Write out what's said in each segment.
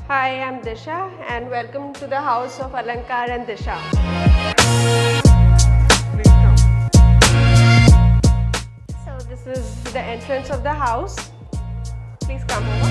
Hi, I'm Disha and welcome to the house of Alankar and Disha. So this is the entrance of the house. Please come over.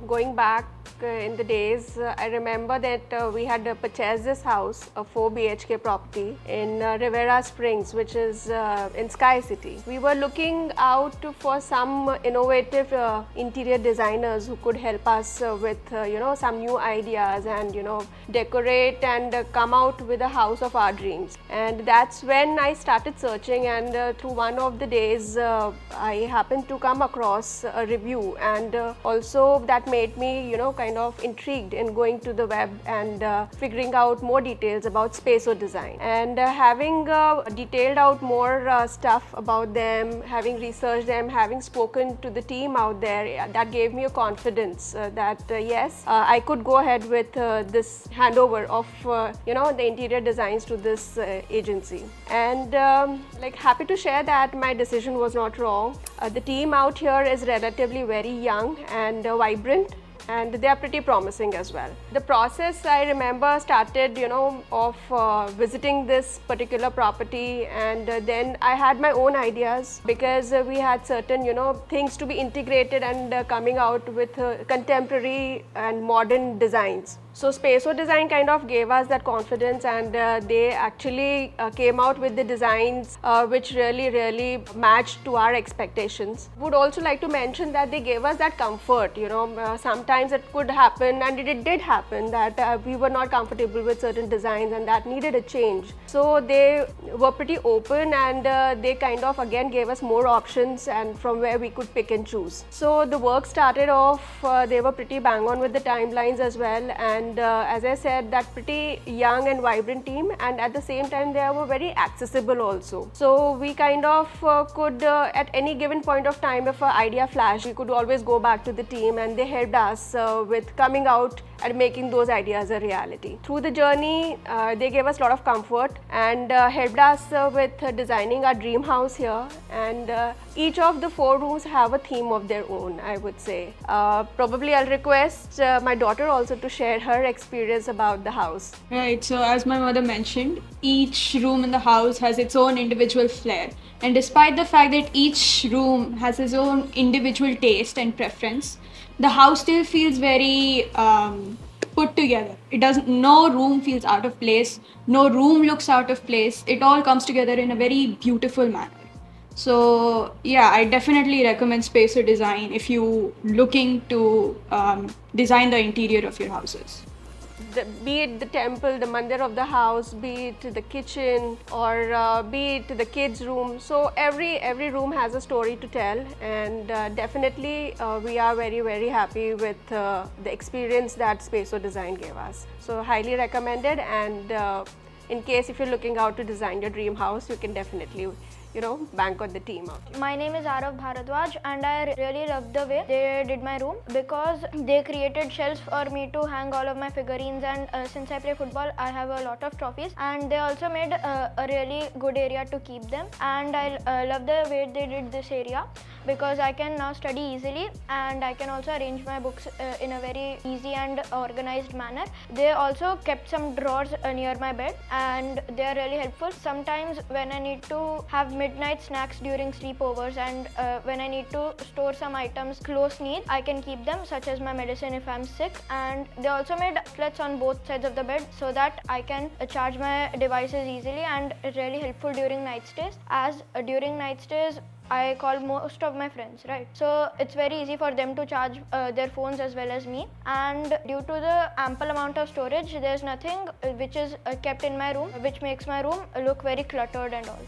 Going back in the days, I remember that we had purchased this house, a 4 BHK property in Rivera Springs, which is in Sky City. We were looking out for some innovative interior designers who could help us with some new ideas and decorate and come out with a house of our dreams. And that's when I started searching, and through one of the days I happened to come across a review, and also that made me kind of intrigued in going to the web and figuring out more details about Spaso Design, and having detailed out more stuff about them, having researched them, having spoken to the team out there, that gave me a confidence that yes, I could go ahead with this handover of the interior designs to this agency. And happy to share that my decision was not wrong. The team out here is relatively very young and vibrant, and they are pretty promising as well. The process, I remember, started of visiting this particular property, and then I had my own ideas because we had certain things to be integrated and coming out with contemporary and modern designs. So Spaso Design kind of gave us that confidence, and they actually came out with the designs which really matched to our expectations. Would also like to mention that they gave us that comfort. Sometimes it could happen, and it did happen, that we were not comfortable with certain designs and that needed a change. So they were pretty open, and they kind of again gave us more options, and from where we could pick and choose. So the work started off, they were pretty bang on with the timelines as well, and as I said, that pretty young and vibrant team, and at the same time they were very accessible also. So we kind of could at any given point of time, if an idea flashed, we could always go back to the team, and they helped us with coming out and making those ideas a reality. Through the journey, they gave us a lot of comfort and helped us with designing our dream house here, and each of the 4 rooms have a theme of their own, I would say. Probably I'll request my daughter also to share her experience about the house. Right, so as my mother mentioned, each room in the house has its own individual flair. And despite the fact that each room has its own individual taste and preference, the house still feels very put together. No room feels out of place, no room looks out of place. It all comes together in a very beautiful manner. So yeah, I definitely recommend Spaso Design if you looking to design the interior of your houses. Be it the temple, the mandir of the house, be it the kitchen, or be it the kids' room. So every room has a story to tell, and definitely we are very happy with the experience that Spaso Design gave us. So highly recommended, and in case if you're looking out to design your dream house, you can definitely bank on the team out here. My name is Arav Bharadwaj, and I really love the way they did my room because they created shelves for me to hang all of my figurines, and since I play football, I have a lot of trophies, and they also made a really good area to keep them. And I love the way they did this area because I can now study easily, and I can also arrange my books in a very easy and organized manner. They also kept some drawers near my bed, and they are really helpful. Sometimes when I need to have midnight snacks during sleepovers, and when I need to store some items close need, I can keep them, such as my medicine if I'm sick. And they also made outlets on both sides of the bed so that I can charge my devices easily, and it's really helpful during night stays, as during night stays I call most of my friends, right? So it's very easy for them to charge their phones as well as me. And due to the ample amount of storage, there's nothing which is kept in my room which makes my room look very cluttered and all.